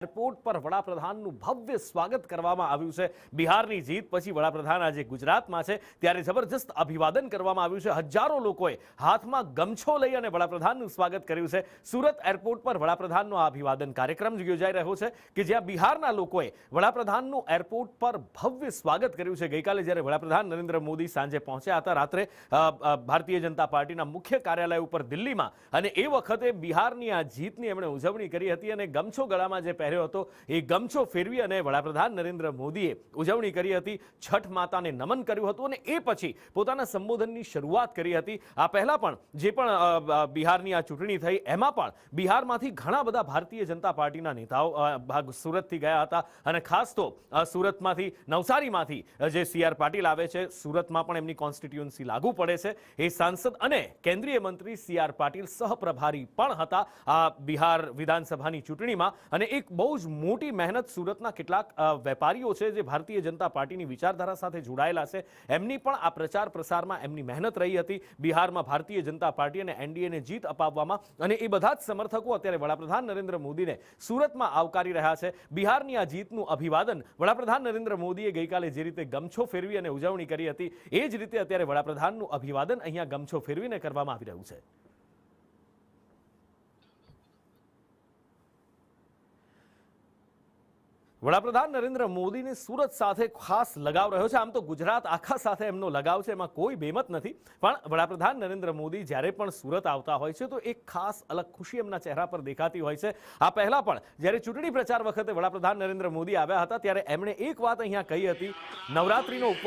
Airport પર વડાપ્રધાનનું ભવ્ય સ્વાગત કરવામાં આવ્યું છે। બિહારની જીત પછી વડાપ્રધાન આજે ગુજરાતમાં છે ત્યારે જબરજસ્ત અભિવાદન કરવામાં આવ્યું છે। હજારો લોકોએ હાથમાં ગમછો લઈ અને વડાપ્રધાનનું સ્વાગત કર્યું છે। સુરત એરપોર્ટ પર વડાપ્રધાનનો આ અભિવાદન કાર્યક્રમ યોજાઈ રહ્યો છે કે જ્યાં બિહારના લોકોએ વડાપ્રધાનનું એરપોર્ટ પર ભવ્ય સ્વાગત કર્યું છે। ગઈકાલે જ્યારે વડાપ્રધાન નરેન્દ્ર મોદી સાંજે પહોંચ્યા હતા રાત્રે ભારતીય જનતા પાર્ટીના મુખ્ય કાર્યાલય ઉપર દિલ્હીમાં, અને એ વખતે બિહારની આ જીતની એમણે ઉજવણી કરી હતી અને ગમછો ગળામાં જે એ ગમછો ફેરવી અને વડાપ્રધાન નરેન્દ્ર મોદીએ ઉજવણી કરી હતી, છઠ માતાને નમન કર્યું હતું અને એ પછી પોતાના સંબોધનની શરૂઆત કરી હતી। આ પહેલા પણ જે પણ બિહારની આ ચૂંટણી થઈ એમાં પણ બિહારમાંથી ઘણા બધા ભારતીય જનતા પાર્ટીના નેતાઓ સુરતથી ગયા હતા અને ખાસ તો સુરતમાંથી નવસારીમાંથી જે CR પાટીલ આવે છે, સુરતમાં પણ એમની કોન્સ્ટિટ્યુઅન્સી લાગુ પડે છે, એ સાંસદ અને કેન્દ્રીય મંત્રી CR પાટીલ સહપ્રભારી પણ હતા આ બિહાર વિધાનસભાની ચૂંટણીમાં। અને એક બહુ જ મોટી મહેનત સુરતના કેટલાક વેપારીઓ છે જે ભારતીય જનતા પાર્ટીની વિચારધારા સાથે જોડાયેલા છે, એમની પણ આ પ્રચાર પ્રસારમાં એમની મહેનત રહી હતી બિહારમાં ભારતીય જનતા પાર્ટી અને NDAને જીત અપાવવામાં। અને એ બધા જ સમર્થકો અત્યારે વડાપ્રધાન નરેન્દ્ર મોદીને સુરતમાં આવકારી રહ્યા છે। બિહારની આ જીતનું અભિવાદન વડાપ્રધાન નરેન્દ્ર મોદીએ ગઈકાલે જે રીતે ગમછો ફેરવી અને ઉજવણી કરી હતી એ જ રીતે અત્યારે વડાપ્રધાનનું અભિવાદન અહીંયા ગમછો ફેરવીને કરવામાં આવી રહ્યું છે। વડાપ્રધાન નરેન્દ્ર મોદીને સુરત સાથે ખાસ લગાવ રહ્યો છે। આમ તો ગુજરાત આખા સાથે એમનો લગાવ છે, એમાં કોઈ બેમત નથી, પણ વડાપ્રધાન નરેન્દ્ર મોદી જ્યારે પણ સુરત આવતા હોય છે તો એક ખાસ અલગ ખુશી એમના ચહેરા પર દેખાતી હોય છે। આ પહેલા પણ જ્યારે ચૂંટણી પ્રચાર વખતે વડાપ્રધાન નરેન્દ્ર મોદી આવ્યા હતા ત્યારે એમણે એક વાત અહીંયા કહી હતી, નવરાત્રીનો ઉપવાસ